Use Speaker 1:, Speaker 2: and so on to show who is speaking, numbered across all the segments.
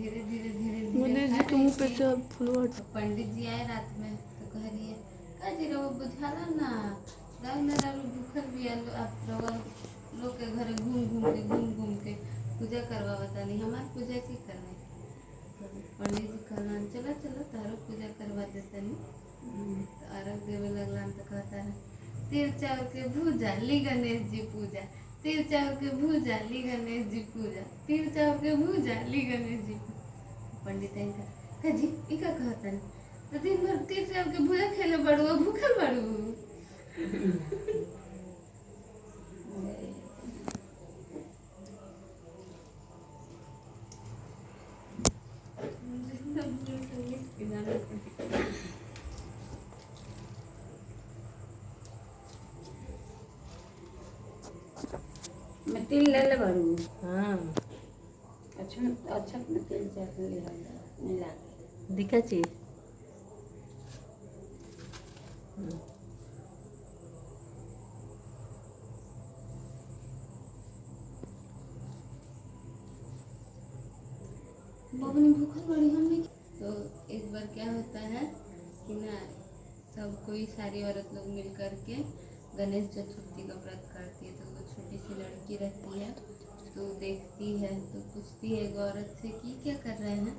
Speaker 1: धीरे धीरे धीरे
Speaker 2: मुझे
Speaker 1: धीरे
Speaker 2: जी तुम पे से फुलवा
Speaker 1: पंडित जी आए रात में तो कह रही है का जी रहो बुझाला ना गाँव में रहो भूखल भी आलो आप लोग के घर घूम घूम के पूजा करवा बता नहीं हमारी पूजा की करने तो पंडित जी कहना चलो चलो तारो पूजा करवा देते नहीं तो अर्घ देवे लगला तो कहता है तिल चावल के भूजा ली गणेश जी पूजा तिल चावल के भूजा ली गणेश जी पूजा तिल चावल के भूजा ली गणेश जी पंडित का जी ई का कहता है तो दिन भर तिल चावल के भूजा खेले बड़ुआ भूखल बड़ू
Speaker 3: मैं तिल ले ले बड़ू।
Speaker 2: हाँ
Speaker 3: अच्छा अच्छा मैं तिल चावल ले मिला
Speaker 2: दिखा चाहिए
Speaker 1: बबनी भूखल बड़ी हमने तो एक बार क्या होता है कि ना सब कोई सारी औरत लोग मिल करके गणेश चतुर्थी का व्रत करती है तो वो छोटी सी लड़की रहती है तो देखती है तो पूछती है एक औरत से कि क्या कर रहे हैं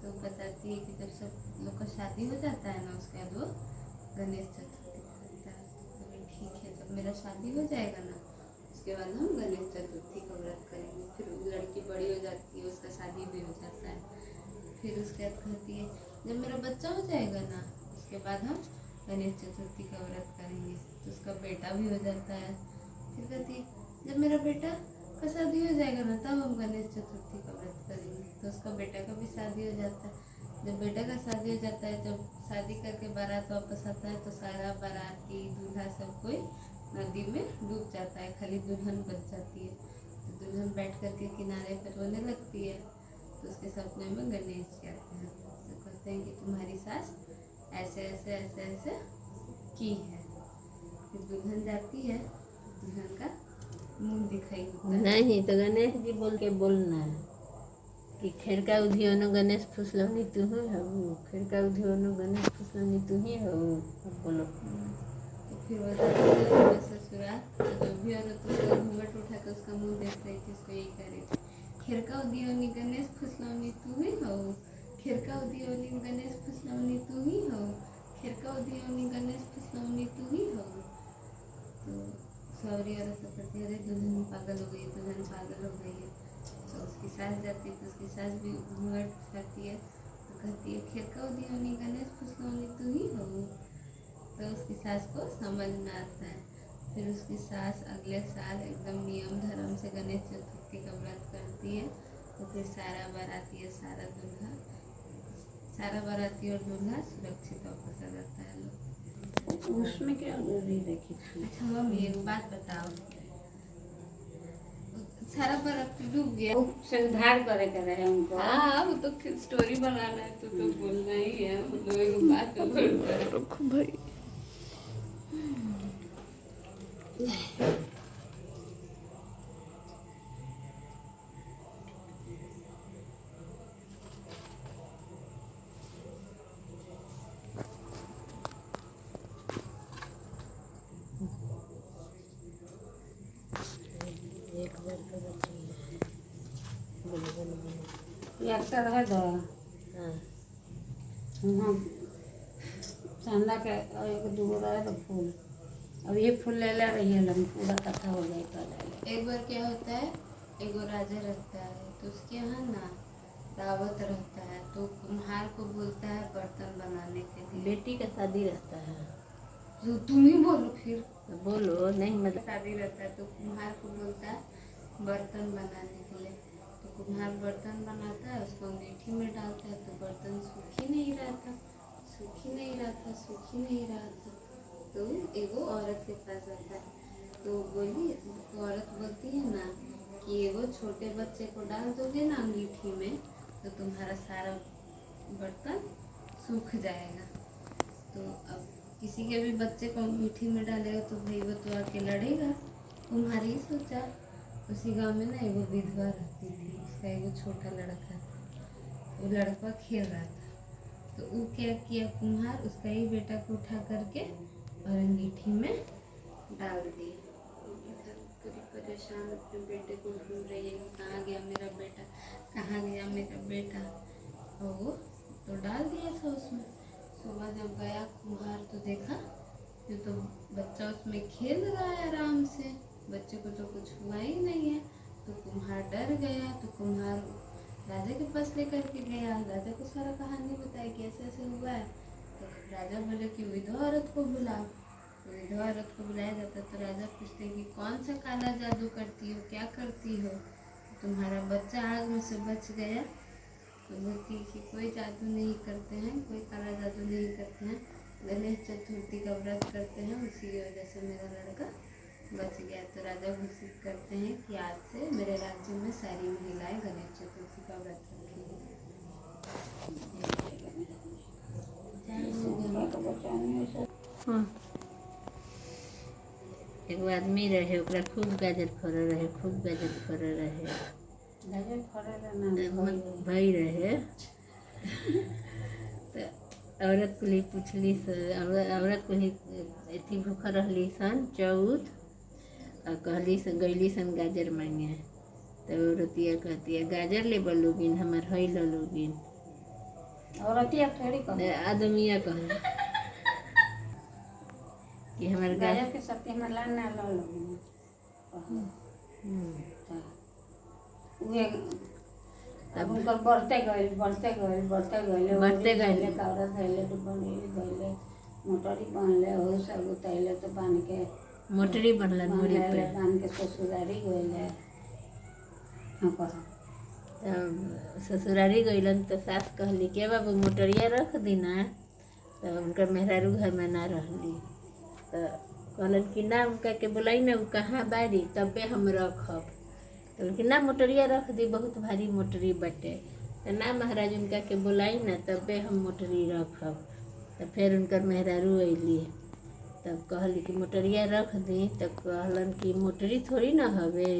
Speaker 1: तो बताती है कि जब सब लोग का शादी हो जाता है ना उसके बाद वो गणेश चतुर्थी करता है तो बोले, ठीक है जब मेरा शादी हो जाएगा ना उसके बाद हम गणेश चतुर्थी का व्रत करेंगे फिर लड़की बड़ी हो जाती है उसका शादी भी हो जाता है फिर उसके बाद कहती है जब मेरा बच्चा हो जाएगा ना उसके बाद हम गणेश चतुर्थी का व्रत करेंगे तो उसका बेटा भी हो जाता है फिर कहती है जब मेरा बेटा का शादी हो जाएगा ना तब हम गणेश चतुर्थी का व्रत करेंगे तो उसका बेटा का भी शादी हो जाता है जब बेटा का शादी हो जाता है जब शादी करके बारात वापस आता है तो सारा बाराती दूल्हा सब कोई नदी में डूब जाता है खाली दुल्हन बच जाती है तो दुल्हन बैठ करके किनारे पर रोने लगती है तो उसके सपने में गणेश जी आते हैं तो कहते हैं कि तुम्हारी सास ऐसे ऐसे ऐसे ऐसे की है फिर दुल्हन जाती है दुल्हन का मुंह दिखाई होता है
Speaker 2: नहीं तो गणेश जी बोल के बोलना है कि खेरका उधियोनो गणेश फुसलौनी तू ही हो खेरका उधियोनो गणेश फुसलौनी तू ही हो अब बोलो
Speaker 1: तो फिर वो जाती है अपने ससुराल तो जो भी औरत उसका घूंघट उठा के उसका मुंह देख रही थी उसको यही कह रही थी खेरका उदियोनी गणेश फुसलौनी तू ही हो खेरका उदियोनी गणेश फुसलौनी तू ही हो खेरका उदियोनी गणेश फुसलौनी तू ही हो तो सौरी औरत कहती है अरे दुल्हन पागल हो गई दुल्हन पागल हो गई है तो उसकी सास जाती है तो उसकी सास भी घूंघट उठाती है तो कहती है खेरका उदियोनी गणेश फुसलौनी तू ही हो तो उसकी सास को समझ में आता है फिर उसकी सास अगले साल एकदम नियम धर्म से गणेश चतुर्थी का व्रत करती है तो फिर सारा बाराती और और दूल्हा सुरक्षित वापस आ जाता है लोग
Speaker 3: उसमें क्या गोली रखी थी।
Speaker 1: अच्छा मम्मी एक बात बताओ सारा बर्फ डूब गया
Speaker 3: वो से उधार करे के रहे उनको।
Speaker 1: हाँ वो तो स्टोरी बनाना है तो बोलना ही है मतलब एक बात तो
Speaker 2: रखो भाई
Speaker 3: लगता रहे दो
Speaker 2: हाँ
Speaker 3: हाँ चंदा के एक दूगो रहे तो फूल अब ये फूल ले ले रही है हम पूरा कथा हो जाए तो ले ले।
Speaker 1: एक बार क्या होता है एक राजा रहता है तो उसके यहाँ ना दावत रहता है तो कुम्हार को बोलता है बर्तन बनाने के लिए
Speaker 2: बेटी का शादी रहता है
Speaker 1: तो तुम ही बोलो फिर
Speaker 2: तो बोलो नहीं मतलब
Speaker 1: शादी रहता है तो कुम्हार को बोलता है बर्तन बनाने के लिए तो कुम्हार बर्तन बनाता है उसको अंगीठी में डालता है तो बर्तन सूख ही नहीं रहा था तो एगो औरत के पास आता है तो बोली तो औरत बोलती है ना कि एगो छोटे बच्चे को डाल दोगे ना अंगीठी में तो तुम्हारा सारा बर्तन सूख जाएगा तो अब किसी के भी बच्चे को अंगीठी में डालेगा तो भाई वो तो आके लड़ेगा तुम्हारी सोचा उसी गांव में ना एगो विधवा रहती थी उसका एगो छोटा लड़का था वो लड़का खेल रहा था। तो वो क्या किया कुम्हार, उसका ही बेटा को उठा करके और अंगीठी में डाल दिया। इधर पूरी परेशान अपने बेटे को ढूंढ रही है कि कहाँ गया मेरा बेटा, कहाँ गया मेरा बेटा। और वो तो डाल दिया था उसमें। सुबह जब गया कुम्हार तो देखा ये तो बच्चा उसमें खेल रहा है आराम से, बच्चे को तो कुछ हुआ ही नहीं है। तो कुम्हार डर गया। तो कुम्हार राजा के पास लेकर के गया, राजा को सारा कहानी बताई कि ऐसे ऐसे हुआ है। तो राजा बोले कि विधवा औरत को बुलाओ। तो विधवा औरत को बुलाया जाता तो राजा पूछते कि कौन सा काला जादू करती हो, क्या करती हो, तुम्हारा बच्चा आग में से बच गया। तो बोलती कि कोई जादू नहीं करते हैं, कोई काला जादू नहीं करते हैं, गणेश चतुर्थी का व्रत करते हैं, उसी की वजह से मेरा लड़का बच गया। तो राजा घोषित करते हैं कि आज से मेरे राज्य में सारी महिलाएं गणेश चतुर्थी का व्रत रखेंगी।
Speaker 2: हाँ। एगो आदमी रहे, ओकरा खूब गाजर फरल रहे, खूब गाजर फरल रहे, भाई रहे। तो औरत को ही पूछली, औरत को ही अथी भूखा रहली सन चौथ, और कहली सन गईली सन गाजर मांगे। तो औरतिया कहती है गाजर ले बलोगिन, हमार हई लोगिन।
Speaker 3: औरतिया थोड़ी कह
Speaker 2: आदमिया कहल कि हमार
Speaker 3: गाजर के शक्ति हमार लान ना लो लोगिन। उहे अब उनकर बढ़ते गए औरत धैले तो बनेली धैले मोटरी बनले हो सब उतैले तो बांध के
Speaker 2: मोटरी बनल मुड़ी पे
Speaker 3: बांध के ससुरारी गइले। हाँ कह
Speaker 2: तब ससुरारी गइलन तो सास कहली के बाबू मोटरिया रख दीना। तो उनका मेहरारू घर में ना रहली। तो कहलन कि ना उनका के बोलाई ना, वो कहाँ बारी तबे हम रखब। तो उनकी ना मोटरिया रख दी, बहुत भारी मोटरी बटे। तो ना महाराज उनका के बोलाई ना तबे हम मोटरी रखब। तो फिर उनकर मेहरारू अइली, तब कहली कि मोटरिया रख दी। तो कहलन कि मोटरी थोड़ी ना हवे,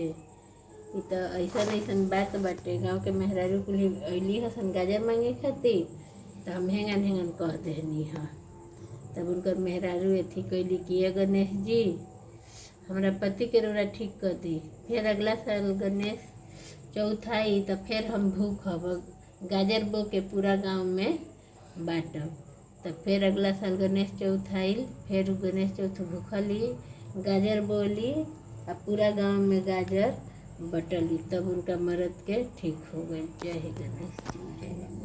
Speaker 2: ई तो ऐसन ऐसन बात बाटे। गाँव के मेहरारू कुल अइली हसन गाजर मांगे खातिर, तो हम हेंगन हेंगन कह देनी है। तब उनकर मेहरारू अथी कैली कि गणेश जी हमारा पति के रोरा ठीक कर दी, फिर अगला साल गणेश चौथ आई तो फिर हम भूखब, गाजर बो के पूरा गांव में बाँटब। तब फिर अगला साल गणेश चौथ आइल, फिर गणेश चौथ भूखली, गाजर बोली और पूरा गांव में गाजर बटली। तब उनका मर्द के ठीक हो गई। जय ही गणेश जी, जय गणेश।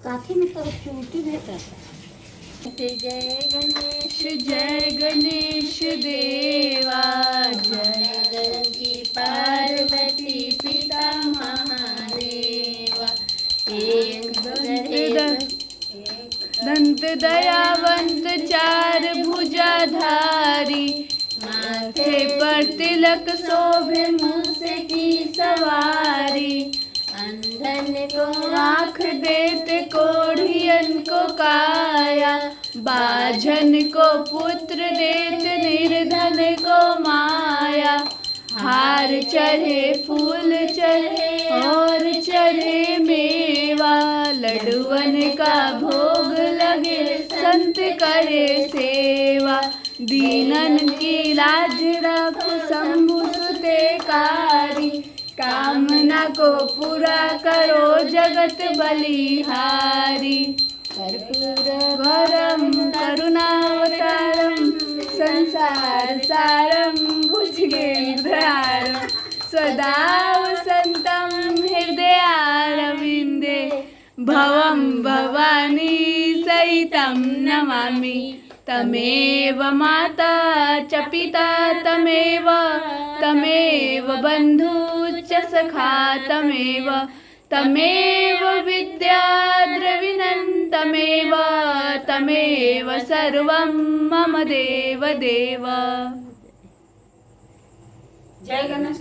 Speaker 3: काठी में तो चूटी भेटा
Speaker 2: जय गणेश देवा, जय गंगी पार्वती पिता महादेवा। एक दंत दयावंत चार भुजाधारी, माथे पर तिलक शोभे मूस की सवारी। अंधन को आँख देते कोढ़ियन को काया, बाझन को पुत्र देते निर्धन को माया। हार चढ़े फूल चढ़े और चढ़े मेवा, लड्डुअन का भोग लगे संत करे सेवा। दीनन की लाज रखो शंभु सुते कारी, कामना को पूरा करो जगत बलिहारी। कर्पूरवरम करुणावतारम, संसार सारम भुजगेन्द्रहारम। सदा वसन्तं हृदयारविन्दे, भवं भवानी सहितं नमामि। तमेव माता च पिता तमेव, तमेव बन्धु च सखा तमेव, तमेव विद्या द्रविणं तमेव, तमेव सर्वं मम देव देव।
Speaker 3: जय गणेश।